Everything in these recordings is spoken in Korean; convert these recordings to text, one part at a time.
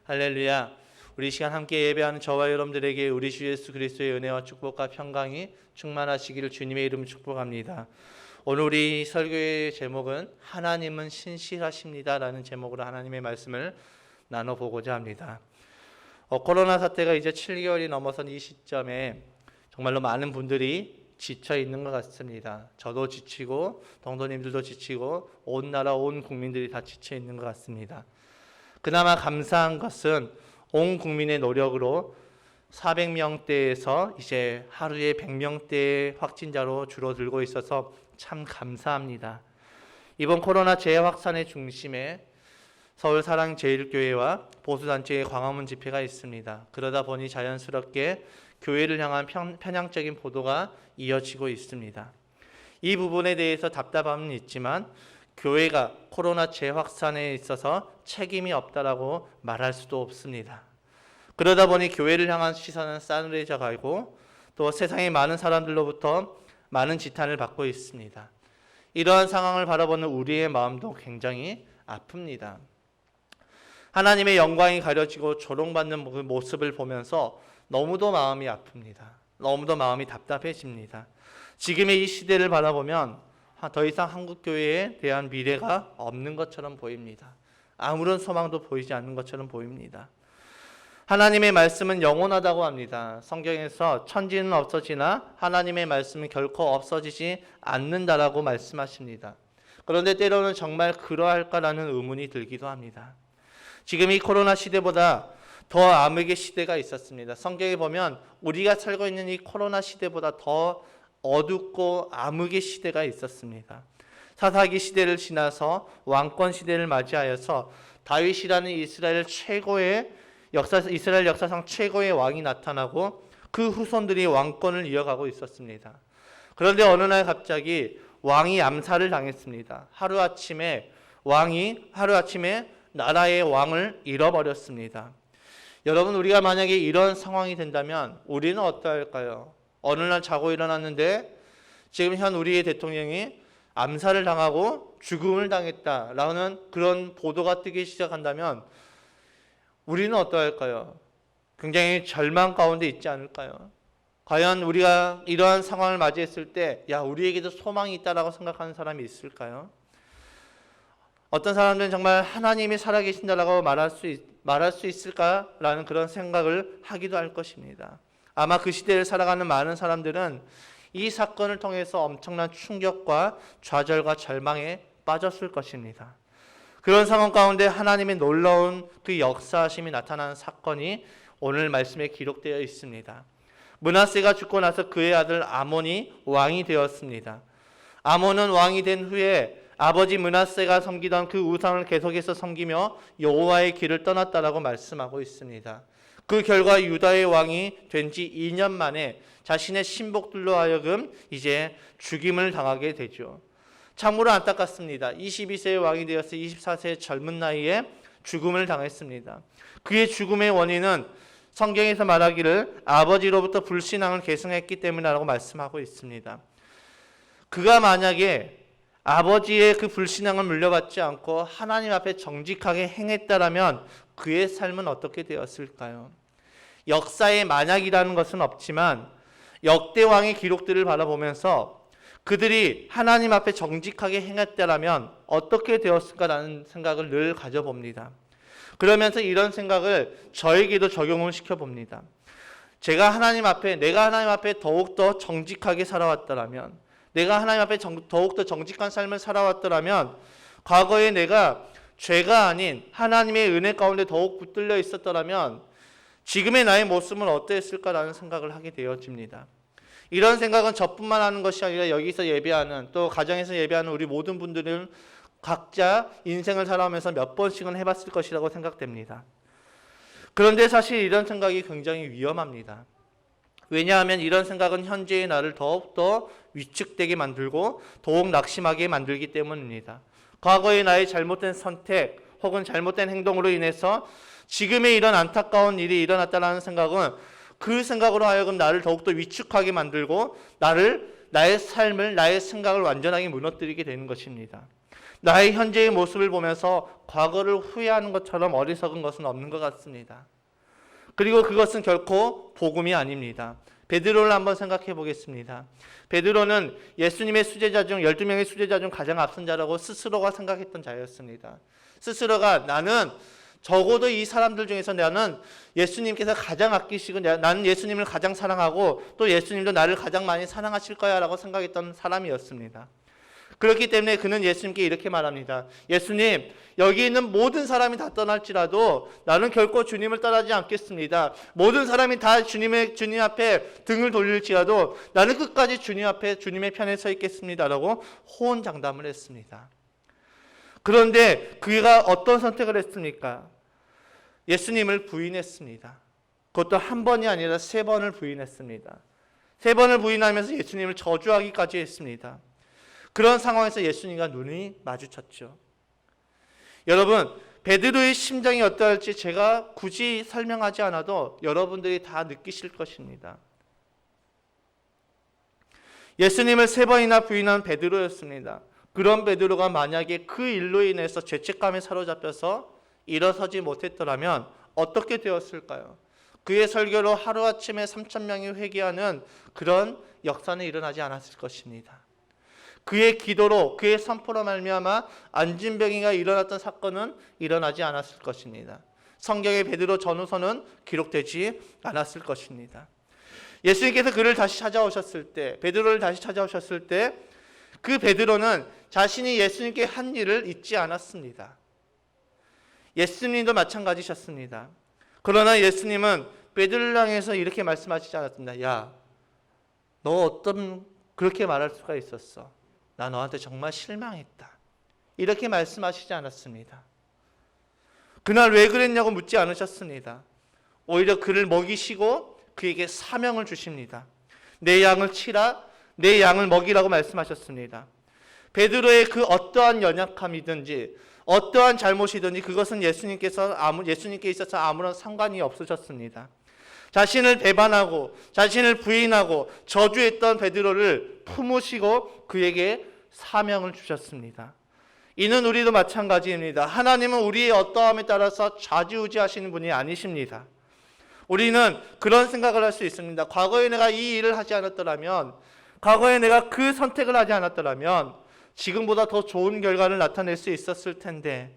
할렐루야. 우리 시간 함께 예배하는 저와 여러분들에게 우리 주 예수 그리스도의 은혜와 축복과 평강이 충만하시기를 주님의 이름으로 축복합니다. 오늘 우리 설교의 제목은 하나님은 신실하십니다 라는 제목으로 하나님의 말씀을 나눠보고자 합니다. 코로나 사태가 이제 7개월이 넘어선 이 시점에 정말로 많은 분들이 지쳐 있는 것 같습니다. 저도 지치고 동도님들도 지치고 온 나라 온 국민들이 다 지쳐 있는 것 같습니다. 그나마 감사한 것은 온 국민의 노력으로 400명대에서 이제 하루에 100명대 확진자로 줄어들고 있어서 참 감사합니다. 이번 코로나 재확산의 중심에 서울사랑제일교회와 보수단체의 광화문 집회가 있습니다. 그러다 보니 자연스럽게 교회를 향한 편향적인 보도가 이어지고 있습니다. 이 부분에 대해서 답답함은 있지만 교회가 코로나 재확산에 있어서 책임이 없다라고 말할 수도 없습니다. 그러다 보니 교회를 향한 시선은 싸늘해져 가고 또 세상의 많은 사람들로부터 많은 지탄을 받고 있습니다. 이러한 상황을 바라보는 우리의 마음도 굉장히 아픕니다. 하나님의 영광이 가려지고 조롱받는 그 모습을 보면서 너무도 마음이 아픕니다. 너무도 마음이 답답해집니다. 지금의 이 시대를 바라보면 더 이상 한국교회에 대한 미래가 없는 것처럼 보입니다. 아무런 소망도 보이지 않는 것처럼 보입니다. 하나님의 말씀은 영원하다고 합니다. 성경에서 천지는 없어지나 하나님의 말씀은 결코 없어지지 않는다라고 말씀하십니다. 그런데 때로는 정말 그러할까라는 의문이 들기도 합니다. 지금 이 코로나 시대보다 더 암흑의 시대가 있었습니다. 성경에 보면 우리가 살고 있는 이 코로나 시대보다 더 어둡고 암흑의 시대가 있었습니다. 사사기 시대를 지나서 왕권 시대를 맞이하여서 다윗이라는 이스라엘 역사상 최고의 왕이 나타나고 그 후손들이 왕권을 이어가고 있었습니다. 그런데 어느 날 갑자기 왕이 암살을 당했습니다. 하루아침에 나라의 왕을 잃어버렸습니다. 여러분, 우리가 만약에 이런 상황이 된다면 우리는 어떠할까요? 어느 날 자고 일어났는데 지금 현 우리의 대통령이 암살을 당하고 죽음을 당했다라는 그런 보도가 뜨기 시작한다면 우리는 어떠할까요? 굉장히 절망 가운데 있지 않을까요? 과연 우리가 이러한 상황을 맞이했을 때 우리에게도 소망이 있다라고 생각하는 사람이 있을까요? 어떤 사람들은 정말 하나님이 살아계신다라고 말할 수 있을까라는 그런 생각을 하기도 할 것입니다. 아마 그 시대를 살아가는 많은 사람들은 이 사건을 통해서 엄청난 충격과 좌절과 절망에 빠졌을 것입니다. 그런 상황 가운데 하나님의 놀라운 그 역사하심이 나타나는 사건이 오늘 말씀에 기록되어 있습니다. 므낫세가 죽고 나서 그의 아들 아몬이 왕이 되었습니다. 아몬은 왕이 된 후에 아버지 므낫세가 섬기던 그 우상을 계속해서 섬기며 여호와의 길을 떠났다라고 말씀하고 있습니다. 그 결과 유다의 왕이 된 지 2년 만에 자신의 신복들로 하여금 이제 죽임을 당하게 되죠. 참으로 안타깝습니다. 22세의 왕이 되어서 24세의 젊은 나이에 죽음을 당했습니다. 그의 죽음의 원인은 성경에서 말하기를 아버지로부터 불신앙을 계승했기 때문이라고 말씀하고 있습니다. 그가 만약에 아버지의 그 불신앙을 물려받지 않고 하나님 앞에 정직하게 행했다라면 그의 삶은 어떻게 되었을까요? 역사의 만약이라는 것은 없지만 역대 왕의 기록들을 바라보면서 그들이 하나님 앞에 정직하게 행했다라면 어떻게 되었을까라는 생각을 늘 가져봅니다. 그러면서 이런 생각을 저에게도 적용을 시켜봅니다. 내가 하나님 앞에 더욱더 정직하게 살아왔다라면, 내가 하나님 앞에 더욱더 정직한 삶을 살아왔더라면 과거에 내가 죄가 아닌 하나님의 은혜 가운데 더욱 붙들려 있었더라면 지금의 나의 모습은 어땠을까라는 생각을 하게 되어집니다. 이런 생각은 저뿐만 하는 것이 아니라 여기서 예배하는 또 가정에서 예배하는 우리 모든 분들은 각자 인생을 살아오면서 몇 번씩은 해봤을 것이라고 생각됩니다. 그런데 사실 이런 생각이 굉장히 위험합니다. 왜냐하면 이런 생각은 현재의 나를 더욱더 위축되게 만들고 더욱 낙심하게 만들기 때문입니다. 과거의 나의 잘못된 선택 혹은 잘못된 행동으로 인해서 지금의 이런 안타까운 일이 일어났다는 생각은 그 생각으로 하여금 나를 더욱더 위축하게 만들고 나의 삶을, 나의 생각을 완전하게 무너뜨리게 되는 것입니다. 나의 현재의 모습을 보면서 과거를 후회하는 것처럼 어리석은 것은 없는 것 같습니다. 그리고 그것은 결코 복음이 아닙니다. 베드로를 한번 생각해 보겠습니다. 베드로는 예수님의 수제자 중 12명의 수제자 중 가장 앞선 자라고 스스로가 생각했던 자였습니다. 스스로가 나는 적어도 이 사람들 중에서 나는 예수님께서 가장 아끼시고 나는 예수님을 가장 사랑하고 또 예수님도 나를 가장 많이 사랑하실 거야 라고 생각했던 사람이었습니다. 그렇기 때문에 그는 예수님께 이렇게 말합니다. 예수님, 여기 있는 모든 사람이 다 떠날지라도 나는 결코 주님을 떠나지 않겠습니다. 모든 사람이 다 주님 앞에 등을 돌릴지라도 나는 끝까지 주님 앞에 주님의 편에 서 있겠습니다 라고 호언장담을 했습니다. 그런데 그가 어떤 선택을 했습니까? 예수님을 부인했습니다. 그것도 한 번이 아니라 3번을 부인했습니다. 3번을 부인하면서 예수님을 저주하기까지 했습니다. 그런 상황에서 예수님과 눈이 마주쳤죠. 여러분, 베드로의 심정이 어떠할지 제가 굳이 설명하지 않아도 여러분들이 다 느끼실 것입니다. 예수님을 3번이나 부인한 베드로였습니다. 그런 베드로가 만약에 그 일로 인해서 죄책감에 사로잡혀서 일어서지 못했더라면 어떻게 되었을까요? 그의 설교로 하루아침에 3,000명이 회개하는 그런 역사는 일어나지 않았을 것입니다. 그의 기도로 그의 선포로 말미암아 안진병이가 일어났던 사건은 일어나지 않았을 것입니다. 성경의 베드로 전후서는 기록되지 않았을 것입니다. 예수님께서 그를 다시 찾아오셨을 때, 베드로를 다시 찾아오셨을 때 그 베드로는 자신이 예수님께 한 일을 잊지 않았습니다. 예수님도 마찬가지셨습니다. 그러나 예수님은 베드로를 향해서 이렇게 말씀하시지 않았습니다. 야, 너 어떤 그렇게 말할 수가 있었어? 나 너한테 정말 실망했다. 이렇게 말씀하시지 않았습니다. 그날 왜 그랬냐고 묻지 않으셨습니다. 오히려 그를 먹이시고 그에게 사명을 주십니다. 내 양을 치라, 내 양을 먹이라고 말씀하셨습니다. 베드로의 그 어떠한 연약함이든지 어떠한 잘못이든지 그것은 예수님께 있어서 아무런 상관이 없으셨습니다. 자신을 배반하고 자신을 부인하고 저주했던 베드로를 품으시고 그에게 사명을 주셨습니다. 이는 우리도 마찬가지입니다. 하나님은 우리의 어떠함에 따라서 좌지우지하시는 분이 아니십니다. 우리는 그런 생각을 할 수 있습니다. 과거에 내가 이 일을 하지 않았더라면, 과거에 내가 그 선택을 하지 않았더라면 지금보다 더 좋은 결과를 나타낼 수 있었을 텐데,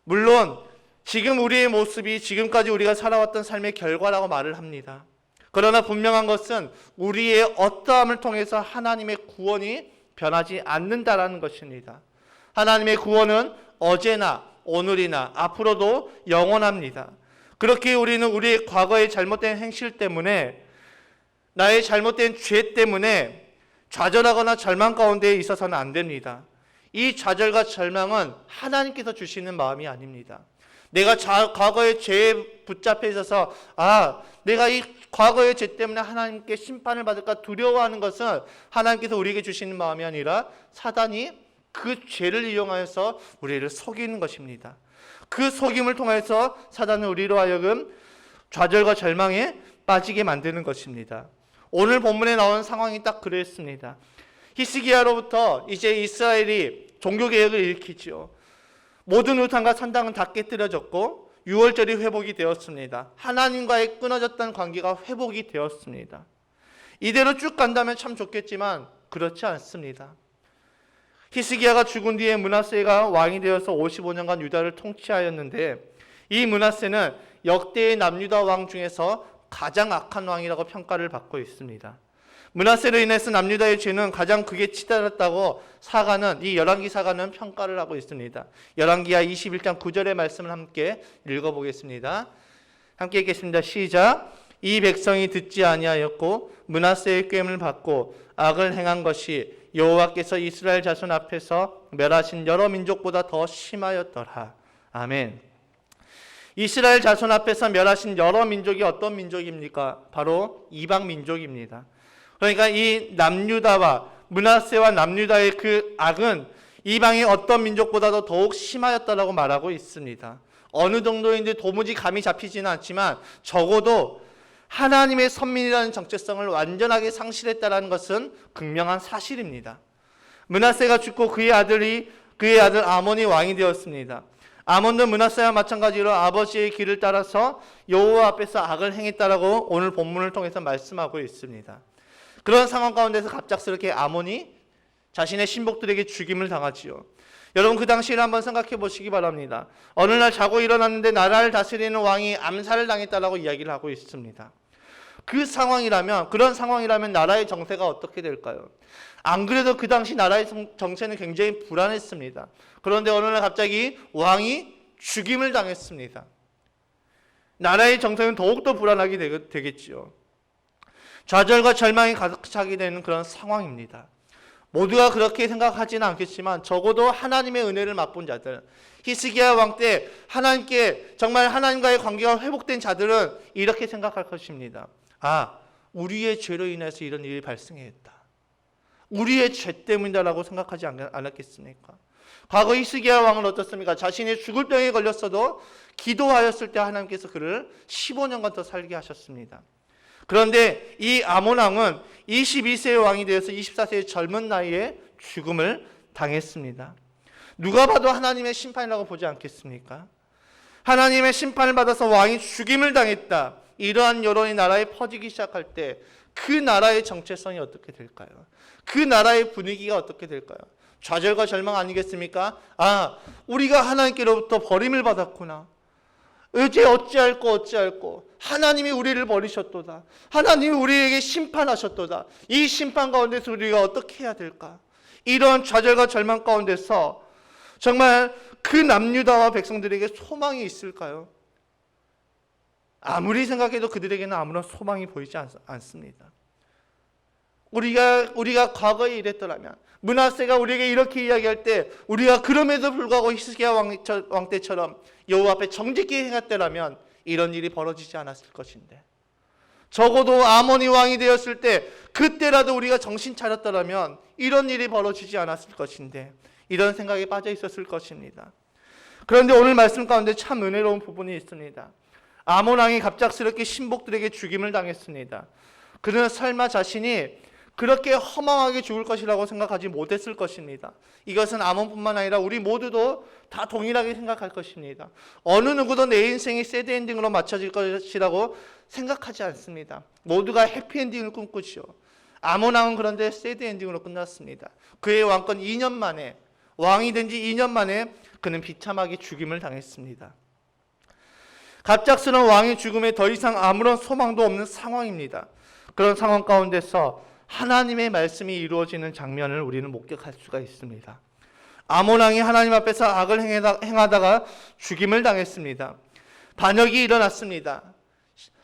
물론 지금 우리의 모습이 지금까지 우리가 살아왔던 삶의 결과라고 말을 합니다. 그러나 분명한 것은 우리의 어떠함을 통해서 하나님의 구원이 변하지 않는다라는 것입니다. 하나님의 구원은 어제나 오늘이나 앞으로도 영원합니다. 그렇게 우리는 우리의 과거의 잘못된 행실 때문에, 나의 잘못된 죄 때문에 좌절하거나 절망 가운데 있어서는 안 됩니다. 이 좌절과 절망은 하나님께서 주시는 마음이 아닙니다. 내가 과거의 죄에 붙잡혀 있어서 내가 이 과거의 죄 때문에 하나님께 심판을 받을까 두려워하는 것은 하나님께서 우리에게 주시는 마음이 아니라 사단이 그 죄를 이용하여서 우리를 속이는 것입니다. 그 속임을 통해서 사단은 우리로 하여금 좌절과 절망에 빠지게 만드는 것입니다. 오늘 본문에 나오는 상황이 딱 그랬습니다. 히스기야로부터 이제 이스라엘이 종교개혁을 일으키죠. 모든 우상과 산당은 다 깨뜨려졌고 6월절이 회복이 되었습니다. 하나님과의 끊어졌던 관계가 회복이 되었습니다. 이대로 쭉 간다면 참 좋겠지만 그렇지 않습니다. 히스기야가 죽은 뒤에 므낫세가 왕이 되어서 55년간 유다를 통치하였는데, 이 므낫세는 역대의 남유다 왕 중에서 가장 악한 왕이라고 평가를 받고 있습니다. 므낫세로 인해서 남유다의 죄는 가장 크게 치달았다고 이 열왕기 사가는 평가를 하고 있습니다. 열왕기하 21장 9절의 말씀을 함께 읽어보겠습니다. 함께 읽겠습니다. 시작. 이 백성이 듣지 아니하였고 므낫세의 꾀를 받고 악을 행한 것이 여호와께서 이스라엘 자손 앞에서 멸하신 여러 민족보다 더 심하였더라. 아멘. 이스라엘 자손 앞에서 멸하신 여러 민족이 어떤 민족입니까? 바로 이방 민족입니다. 그러니까 이 남유다와 므낫세와 남유다의 그 악은 이방의 어떤 민족보다도 더욱 심하였다라고 말하고 있습니다. 어느 정도인지 도무지 감이 잡히지는 않지만 적어도 하나님의 선민이라는 정체성을 완전하게 상실했다는 것은 극명한 사실입니다. 므낫세가 죽고 그의 그의 아들 아몬이 왕이 되었습니다. 아몬도 므낫세와 마찬가지로 아버지의 길을 따라서 여호와 앞에서 악을 행했다라고 오늘 본문을 통해서 말씀하고 있습니다. 그런 상황 가운데서 갑작스럽게 아몬이 자신의 신복들에게 죽임을 당하지요. 여러분 그 당시를 한번 생각해 보시기 바랍니다. 어느 날 자고 일어났는데 나라를 다스리는 왕이 암살을 당했다라고 이야기를 하고 있습니다. 그런 상황이라면 나라의 정세가 어떻게 될까요? 안 그래도 그 당시 나라의 정세는 굉장히 불안했습니다. 그런데 어느 날 갑자기 왕이 죽임을 당했습니다. 나라의 정세는 더욱더 불안하게 되겠지요. 좌절과 절망이 가득 차게 되는 그런 상황입니다. 모두가 그렇게 생각하지는 않겠지만 적어도 하나님의 은혜를 맛본 자들, 히스기야 왕 때 하나님께 정말 하나님과의 관계가 회복된 자들은 이렇게 생각할 것입니다. 아, 우리의 죄로 인해서 이런 일이 발생했다. 우리의 죄 때문이다라고 생각하지 않았겠습니까? 과거 히스기야 왕은 어떻습니까? 자신이 죽을 병에 걸렸어도 기도하였을 때 하나님께서 그를 15년간 더 살게 하셨습니다. 그런데 이 아몬 왕은 22세의 왕이 되어서 24세의 젊은 나이에 죽음을 당했습니다. 누가 봐도 하나님의 심판이라고 보지 않겠습니까? 하나님의 심판을 받아서 왕이 죽임을 당했다. 이러한 여론이 나라에 퍼지기 시작할 때 그 나라의 정체성이 어떻게 될까요? 그 나라의 분위기가 어떻게 될까요? 좌절과 절망 아니겠습니까? 아, 우리가 하나님께로부터 버림을 받았구나. 이제 어찌할꼬 하나님이 우리를 버리셨도다. 하나님이 우리에게 심판하셨도다. 이 심판 가운데서 우리가 어떻게 해야 될까? 이런 좌절과 절망 가운데서 정말 그 남유다와 백성들에게 소망이 있을까요? 아무리 생각해도 그들에게는 아무런 소망이 보이지 않습니다. 우리가 과거에 이랬더라면, 므낫세가 우리에게 이렇게 이야기할 때 우리가 그럼에도 불구하고 히스기야 왕 때처럼 여호와 앞에 정직히 행했더라면 이런 일이 벌어지지 않았을 것인데, 적어도 아몬이 왕이 되었을 때 그때라도 우리가 정신 차렸더라면 이런 일이 벌어지지 않았을 것인데, 이런 생각에 빠져 있었을 것입니다. 그런데 오늘 말씀 가운데 참 은혜로운 부분이 있습니다. 아몬 왕이 갑작스럽게 신복들에게 죽임을 당했습니다. 그는 설마 자신이 그렇게 허망하게 죽을 것이라고 생각하지 못했을 것입니다. 이것은 아몬뿐만 아니라 우리 모두도 다 동일하게 생각할 것입니다. 어느 누구도 내 인생이 새드엔딩으로 맞춰질 것이라고 생각하지 않습니다. 모두가 해피엔딩을 꿈꾸죠. 아몬 왕은 그런데 새드엔딩으로 끝났습니다. 그의 왕권 2년 만에, 왕이 된 지 2년 만에 그는 비참하게 죽임을 당했습니다. 갑작스러운 왕의 죽음에 더 이상 아무런 소망도 없는 상황입니다. 그런 상황 가운데서 하나님의 말씀이 이루어지는 장면을 우리는 목격할 수가 있습니다. 아몬 왕이 하나님 앞에서 악을 행하다가 죽임을 당했습니다. 반역이 일어났습니다.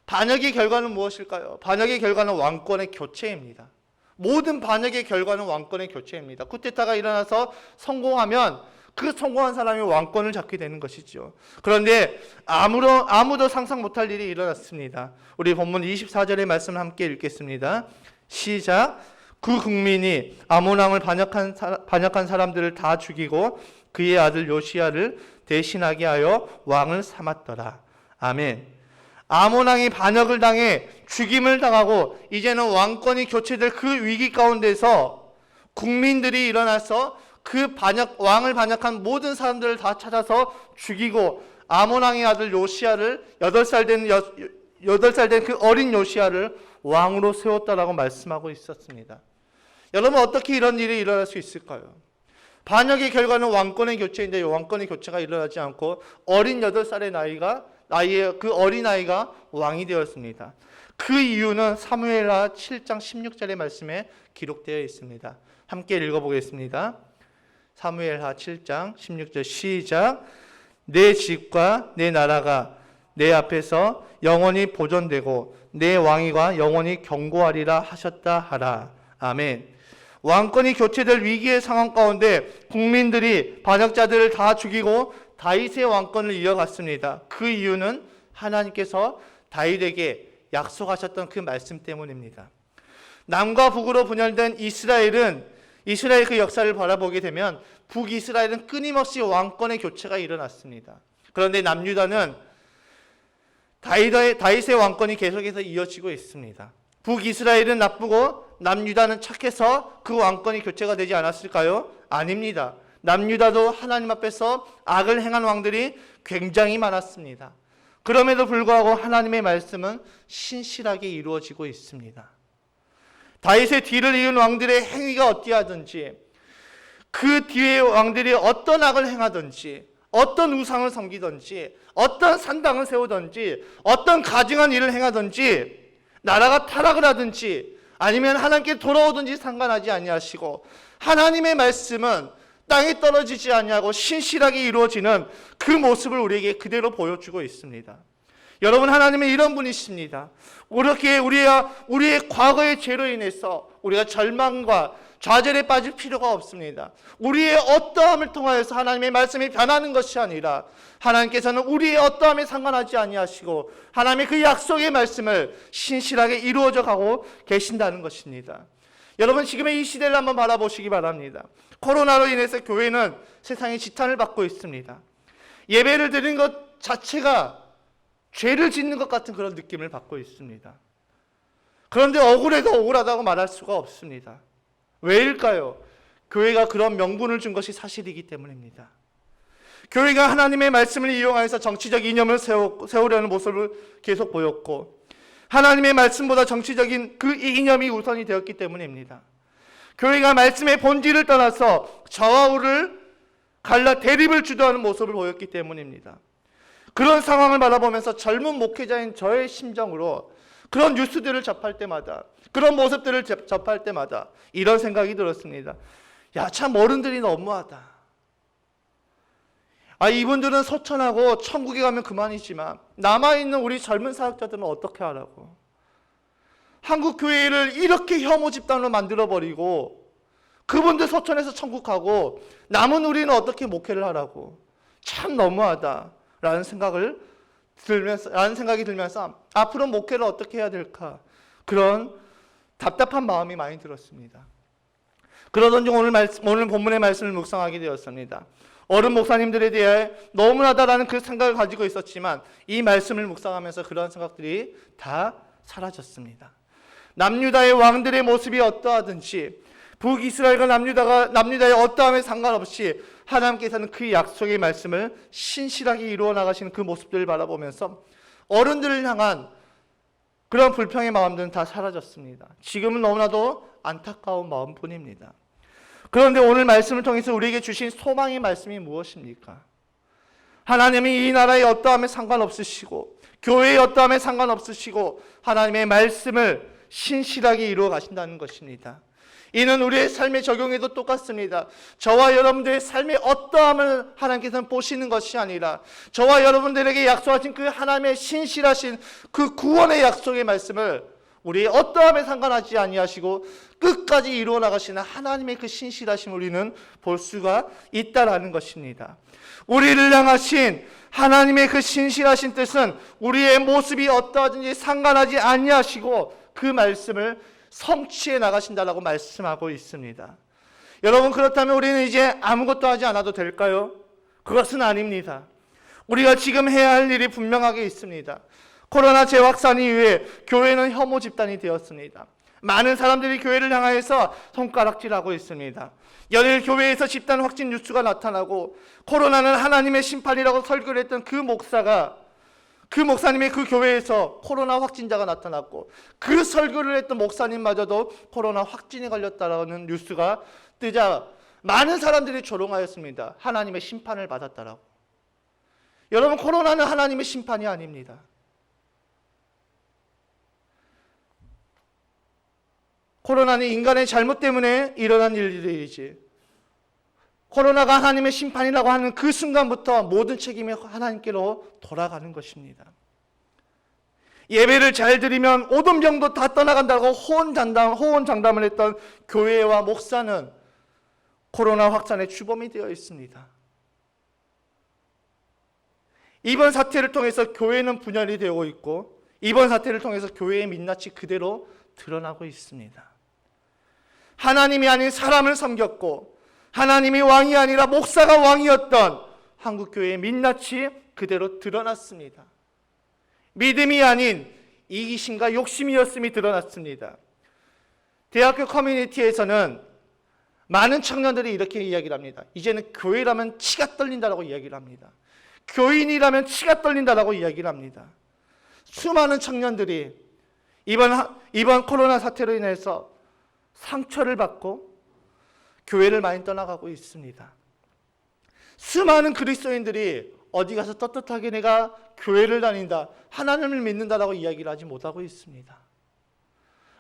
반역의 결과는 무엇일까요? 반역의 결과는 왕권의 교체입니다. 모든 반역의 결과는 왕권의 교체입니다. 쿠데타가 일어나서 성공하면 그 성공한 사람이 왕권을 잡게 되는 것이죠. 그런데 아무도 상상 못할 일이 일어났습니다. 우리 본문 24절의 말씀을 함께 읽겠습니다. 시작. 그 국민이 아몬 왕을 반역한 사람들을 다 죽이고 그의 아들 요시야를 대신하게 하여 왕을 삼았더라. 아멘. 아몬 왕이 반역을 당해 죽임을 당하고 이제는 왕권이 교체될 그 위기 가운데서 국민들이 일어나서 그 왕을 반역한 모든 사람들을 다 찾아서 죽이고 아몬 왕의 아들 요시야를 8살 된 그 어린 요시야를 왕으로 세웠다라고 말씀하고 있었습니다. 여러분 어떻게 이런 일이 일어날 수 있을까요? 반역의 결과는 왕권의 교체인데 왕권의 교체가 일어나지 않고 어린 8살의 나이에 그 어린아이가 왕이 되었습니다. 그 이유는 사무엘하 7장 16절의 말씀에 기록되어 있습니다. 함께 읽어보겠습니다. 사무엘하 7장 16절 시작. 내 집과 내 나라가 내 앞에서 영원히 보존되고 내 왕위가 영원히 견고하리라 하셨다 하라. 아멘. 왕권이 교체될 위기의 상황 가운데 국민들이 반역자들을 다 죽이고 다윗의 왕권을 이어갔습니다. 그 이유는 하나님께서 다윗에게 약속하셨던 그 말씀 때문입니다. 남과 북으로 분열된 이스라엘 그 역사를 바라보게 되면 북이스라엘은 끊임없이 왕권의 교체가 일어났습니다. 그런데 남유다는 다윗의 왕권이 계속해서 이어지고 있습니다. 북이스라엘은 나쁘고 남유다는 착해서 그 왕권이 교체가 되지 않았을까요? 아닙니다. 남유다도 하나님 앞에서 악을 행한 왕들이 굉장히 많았습니다. 그럼에도 불구하고 하나님의 말씀은 신실하게 이루어지고 있습니다. 다윗의 뒤를 이은 왕들의 행위가 어찌하든지, 그 뒤에 왕들이 어떤 악을 행하든지, 어떤 우상을 섬기든지, 어떤 산당을 세우든지, 어떤 가증한 일을 행하든지, 나라가 타락을 하든지 아니면 하나님께 돌아오든지 상관하지 아니하시고, 하나님의 말씀은 땅에 떨어지지 아니하고 신실하게 이루어지는 그 모습을 우리에게 그대로 보여주고 있습니다. 여러분, 하나님은 이런 분이십니다. 그렇게 우리의 과거의 죄로 인해서 우리가 절망과 좌절에 빠질 필요가 없습니다. 우리의 어떠함을 통하여서 하나님의 말씀이 변하는 것이 아니라 하나님께서는 우리의 어떠함에 상관하지 아니하시고 하나님의 그 약속의 말씀을 신실하게 이루어져 가고 계신다는 것입니다. 여러분, 지금의 이 시대를 한번 바라보시기 바랍니다. 코로나로 인해서 교회는 세상의 지탄을 받고 있습니다. 예배를 드리는 것 자체가 죄를 짓는 것 같은 그런 느낌을 받고 있습니다. 그런데 억울해도 억울하다고 말할 수가 없습니다. 왜일까요? 교회가 그런 명분을 준 것이 사실이기 때문입니다. 교회가 하나님의 말씀을 이용해서 정치적 이념을 세우려는 모습을 계속 보였고, 하나님의 말씀보다 정치적인 그 이념이 우선이 되었기 때문입니다. 교회가 말씀의 본질을 떠나서 좌우를 갈라 대립을 주도하는 모습을 보였기 때문입니다. 그런 상황을 바라보면서 젊은 목회자인 저의 심정으로 그런 뉴스들을 접할 때마다, 그런 모습들을 접할 때마다 이런 생각이 들었습니다. 야, 참 어른들이 너무하다. 이분들은 소천하고 천국에 가면 그만이지만 남아있는 우리 젊은 사역자들은 어떻게 하라고. 한국 교회를 이렇게 혐오 집단으로 만들어버리고 그분들 소천해서 천국 가고 남은 우리는 어떻게 목회를 하라고. 참 너무하다 라는 생각이 들면서 앞으로 목회를 어떻게 해야 될까, 그런 답답한 마음이 많이 들었습니다. 그러던 중 오늘 본문의 말씀을 묵상하게 되었습니다. 어른 목사님들에 대해 너무나다라는 그 생각을 가지고 있었지만 이 말씀을 묵상하면서 그런 생각들이 다 사라졌습니다. 남유다의 왕들의 모습이 어떠하든지, 북이스라엘과 남유다의 어떠함에 상관없이 하나님께서는 그 약속의 말씀을 신실하게 이루어 나가시는 그 모습들을 바라보면서 어른들을 향한 그런 불평의 마음들은 다 사라졌습니다. 지금은 너무나도 안타까운 마음뿐입니다. 그런데 오늘 말씀을 통해서 우리에게 주신 소망의 말씀이 무엇입니까? 하나님이 이 나라의 어떠함에 상관없으시고 교회의 어떠함에 상관없으시고 하나님의 말씀을 신실하게 이루어 가신다는 것입니다. 이는 우리의 삶에 적용해도 똑같습니다. 저와 여러분들의 삶의 어떠함을 하나님께서는 보시는 것이 아니라 저와 여러분들에게 약속하신 그 하나님의 신실하신 그 구원의 약속의 말씀을 우리의 어떠함에 상관하지 아니하시고 끝까지 이루어 나가시는 하나님의 그 신실하심을 우리는 볼 수가 있다라는 것입니다. 우리를 향하신 하나님의 그 신실하신 뜻은 우리의 모습이 어떠하든지 상관하지 아니하시고 그 말씀을 성취해 나가신다라고 말씀하고 있습니다. 여러분, 그렇다면 우리는 이제 아무것도 하지 않아도 될까요? 그것은 아닙니다. 우리가 지금 해야 할 일이 분명하게 있습니다. 코로나 재확산 이후에 교회는 혐오 집단이 되었습니다. 많은 사람들이 교회를 향하여서 손가락질하고 있습니다. 연일 교회에서 집단 확진 뉴스가 나타나고 코로나는 하나님의 심판이라고 설교를 했던 그 목사님의 그 교회에서 코로나 확진자가 나타났고 그 설교를 했던 목사님마저도 코로나 확진이 걸렸다라는 뉴스가 뜨자 많은 사람들이 조롱하였습니다. 하나님의 심판을 받았다라고. 여러분, 코로나는 하나님의 심판이 아닙니다. 코로나는 인간의 잘못 때문에 일어난 일들이지, 코로나가 하나님의 심판이라고 하는 그 순간부터 모든 책임이 하나님께로 돌아가는 것입니다. 예배를 잘 드리면 오돈병도 다 떠나간다고 호언장담을 했던 교회와 목사는 코로나 확산의 주범이 되어 있습니다. 이번 사태를 통해서 교회는 분열이 되고 있고 이번 사태를 통해서 교회의 민낯이 그대로 드러나고 있습니다. 하나님이 아닌 사람을 섬겼고 하나님이 왕이 아니라 목사가 왕이었던 한국교회의 민낯이 그대로 드러났습니다. 믿음이 아닌 이기심과 욕심이었음이 드러났습니다. 대학교 커뮤니티에서는 많은 청년들이 이렇게 이야기를 합니다. 이제는 교회라면 치가 떨린다라고 이야기를 합니다. 교인이라면 치가 떨린다라고 이야기를 합니다. 수많은 청년들이 이번 코로나 사태로 인해서 상처를 받고 교회를 많이 떠나가고 있습니다. 수많은 그리스도인들이 어디 가서 떳떳하게 내가 교회를 다닌다, 하나님을 믿는다라고 이야기를 하지 못하고 있습니다.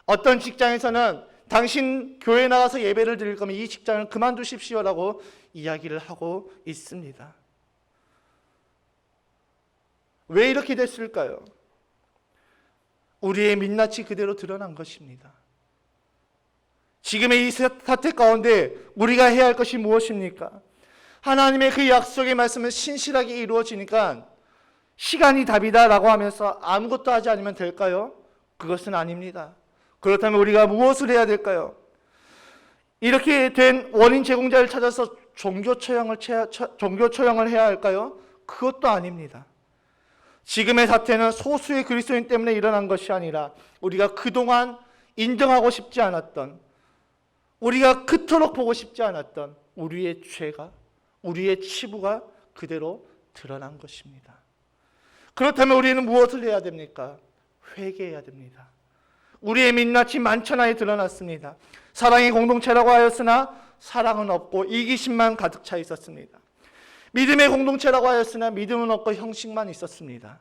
어떤 직장에서는 당신 교회 나가서 예배를 드릴 거면 이 직장을 그만두십시오라고 이야기를 하고 있습니다. 왜 이렇게 됐을까요? 우리의 민낯이 그대로 드러난 것입니다. 지금의 이 사태 가운데 우리가 해야 할 것이 무엇입니까? 하나님의 그 약속의 말씀은 신실하게 이루어지니까 시간이 답이다라고 하면서 아무것도 하지 않으면 될까요? 그것은 아닙니다. 그렇다면 우리가 무엇을 해야 될까요? 이렇게 된 원인 제공자를 찾아서 종교 처형을 해야 할까요? 그것도 아닙니다. 지금의 사태는 소수의 그리스도인 때문에 일어난 것이 아니라 우리가 그동안 인정하고 싶지 않았던, 우리가 그토록 보고 싶지 않았던 우리의 죄가, 우리의 치부가 그대로 드러난 것입니다. 그렇다면 우리는 무엇을 해야 됩니까? 회개해야 됩니다. 우리의 민낯이 만천하에 드러났습니다. 사랑의 공동체라고 하였으나 사랑은 없고 이기심만 가득 차 있었습니다. 믿음의 공동체라고 하였으나 믿음은 없고 형식만 있었습니다.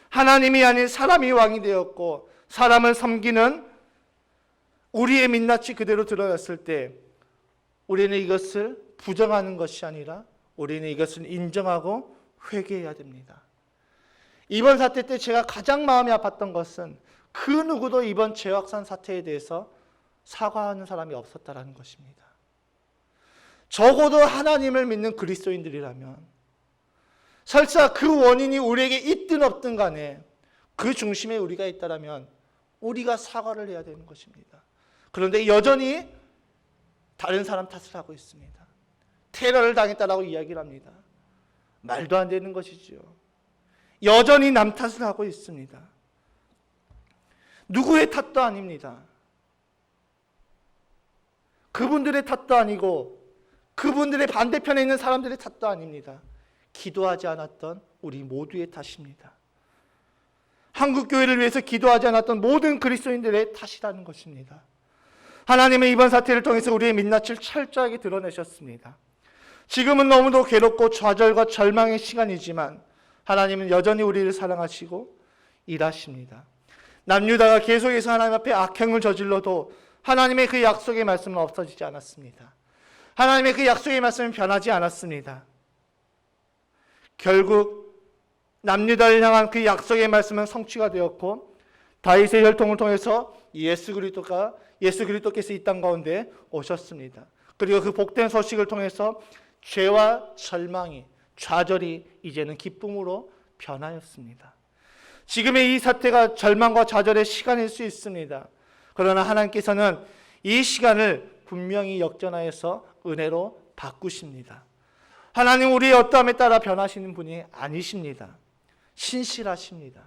하나님이 아닌 사람이 왕이 되었고 사람을 섬기는 우리의 민낯이 그대로 드러났을 때 우리는 이것을 부정하는 것이 아니라 우리는 이것을 인정하고 회개해야 됩니다. 이번 사태 때 제가 가장 마음이 아팠던 것은 그 누구도 이번 재확산 사태에 대해서 사과하는 사람이 없었다는 것입니다. 적어도 하나님을 믿는 그리스도인들이라면 설사 그 원인이 우리에게 있든 없든 간에 그 중심에 우리가 있다면 우리가 사과를 해야 되는 것입니다. 그런데 여전히 다른 사람 탓을 하고 있습니다. 테러를 당했다라고 이야기를 합니다. 말도 안 되는 것이지요. 여전히 남 탓을 하고 있습니다. 누구의 탓도 아닙니다. 그분들의 탓도 아니고 그분들의 반대편에 있는 사람들의 탓도 아닙니다. 기도하지 않았던 우리 모두의 탓입니다. 한국교회를 위해서 기도하지 않았던 모든 그리스도인들의 탓이라는 것입니다. 하나님은 이번 사태를 통해서 우리의 민낯을 철저하게 드러내셨습니다. 지금은 너무도 괴롭고 좌절과 절망의 시간이지만 하나님은 여전히 우리를 사랑하시고 일하십니다. 남유다가 계속해서 하나님 앞에 악행을 저질러도 하나님의 그 약속의 말씀은 없어지지 않았습니다. 하나님의 그 약속의 말씀은 변하지 않았습니다. 결국 남유다를 향한 그 약속의 말씀은 성취가 되었고 다윗의 혈통을 통해서 예수 그리스도께서 이 땅 가운데 오셨습니다. 그리고 그 복된 소식을 통해서 죄와 절망이, 좌절이 이제는 기쁨으로 변하였습니다. 지금의 이 사태가 절망과 좌절의 시간일 수 있습니다. 그러나 하나님께서는 이 시간을 분명히 역전하여서 은혜로 바꾸십니다. 하나님 우리의 어떠함에 따라 변하시는 분이 아니십니다. 신실하십니다.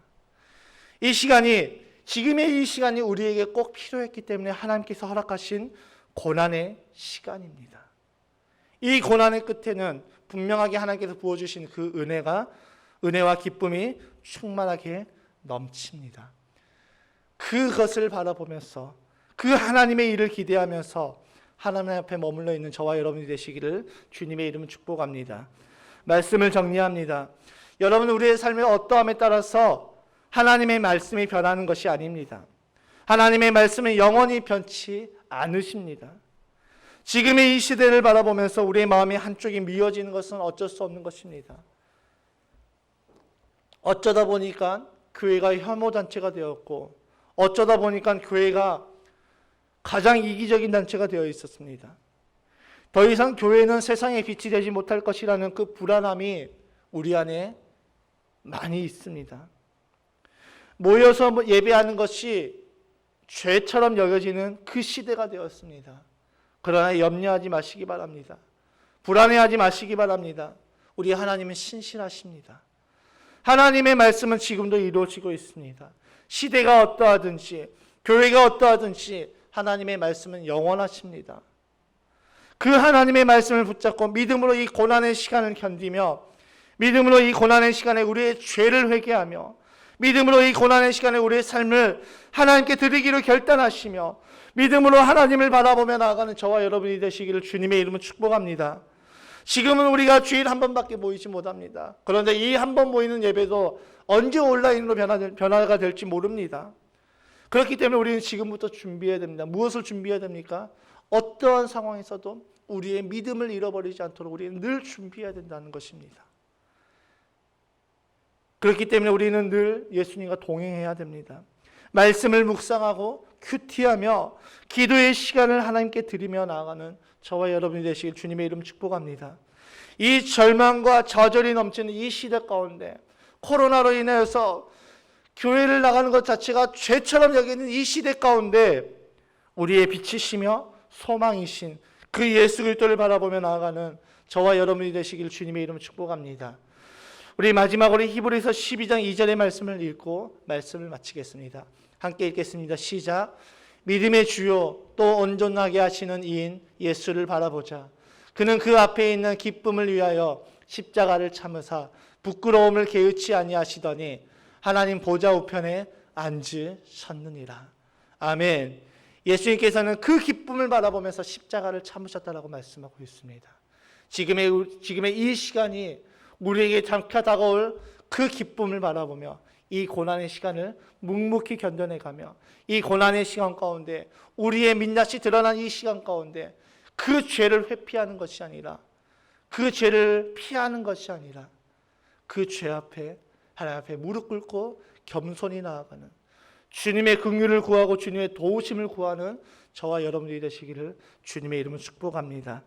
이 시간이, 지금의 이 시간이 우리에게 꼭 필요했기 때문에 하나님께서 허락하신 고난의 시간입니다. 이 고난의 끝에는 분명하게 하나님께서 부어주신 그 은혜와 기쁨이 충만하게 넘칩니다. 그것을 바라보면서 그 하나님의 일을 기대하면서 하나님 앞에 머물러 있는 저와 여러분이 되시기를 주님의 이름으로 축복합니다. 말씀을 정리합니다. 여러분, 우리의 삶의 어떠함에 따라서 하나님의 말씀이 변하는 것이 아닙니다. 하나님의 말씀은 영원히 변치 않으십니다. 지금의 이 시대를 바라보면서 우리의 마음이 한쪽이 미어지는 것은 어쩔 수 없는 것입니다. 어쩌다 보니까 교회가 혐오단체가 되었고 어쩌다 보니까 교회가 가장 이기적인 단체가 되어 있었습니다. 더 이상 교회는 세상에 빛이 되지 못할 것이라는 그 불안함이 우리 안에 많이 있습니다. 모여서 예배하는 것이 죄처럼 여겨지는 그 시대가 되었습니다. 그러나 염려하지 마시기 바랍니다. 불안해하지 마시기 바랍니다. 우리 하나님은 신실하십니다. 하나님의 말씀은 지금도 이루어지고 있습니다. 시대가 어떠하든지 교회가 어떠하든지 하나님의 말씀은 영원하십니다. 그 하나님의 말씀을 붙잡고 믿음으로 이 고난의 시간을 견디며 믿음으로 이 고난의 시간에 우리의 죄를 회개하며 믿음으로 이 고난의 시간에 우리의 삶을 하나님께 드리기로 결단하시며 믿음으로 하나님을 바라보며 나아가는 저와 여러분이 되시기를 주님의 이름으로 축복합니다. 지금은 우리가 주일 한 번밖에 모이지 못합니다. 그런데 이 한 번 모이는 예배도 언제 온라인으로 변화가 될지 모릅니다. 그렇기 때문에 우리는 지금부터 준비해야 됩니다. 무엇을 준비해야 됩니까? 어떠한 상황에서도 우리의 믿음을 잃어버리지 않도록 우리는 늘 준비해야 된다는 것입니다. 그렇기 때문에 우리는 늘 예수님과 동행해야 됩니다. 말씀을 묵상하고 큐티하며 기도의 시간을 하나님께 드리며 나아가는 저와 여러분이 되시길 주님의 이름 축복합니다. 이 절망과 좌절이 넘치는 이 시대 가운데 코로나로 인해서 교회를 나가는 것 자체가 죄처럼 여기는 이 시대 가운데 우리의 빛이시며 소망이신 그 예수 그리스도를 바라보며 나아가는 저와 여러분이 되시길 주님의 이름 축복합니다. 우리 마지막으로 히브리서 12장 2절의 말씀을 읽고 말씀을 마치겠습니다. 함께 읽겠습니다. 시작. 믿음의 주요 또 온전하게 하시는 이인 예수를 바라보자. 그는 그 앞에 있는 기쁨을 위하여 십자가를 참으사 부끄러움을 개의치 아니하시더니 하나님 보좌 우편에 앉으셨느니라. 아멘. 예수님께서는 그 기쁨을 바라보면서 십자가를 참으셨다라고 말씀하고 있습니다. 지금의 이 시간이 우리에게 다가올 그 기쁨을 바라보며 이 고난의 시간을 묵묵히 견뎌내가며 이 고난의 시간 가운데 우리의 민낯이 드러난 이 시간 가운데 그 죄를 회피하는 것이 아니라 그 죄를 피하는 것이 아니라 그 죄 앞에 하나님 앞에 무릎 꿇고 겸손히 나아가는 주님의 긍휼을 구하고 주님의 도우심을 구하는 저와 여러분들이 되시기를 주님의 이름으로 축복합니다.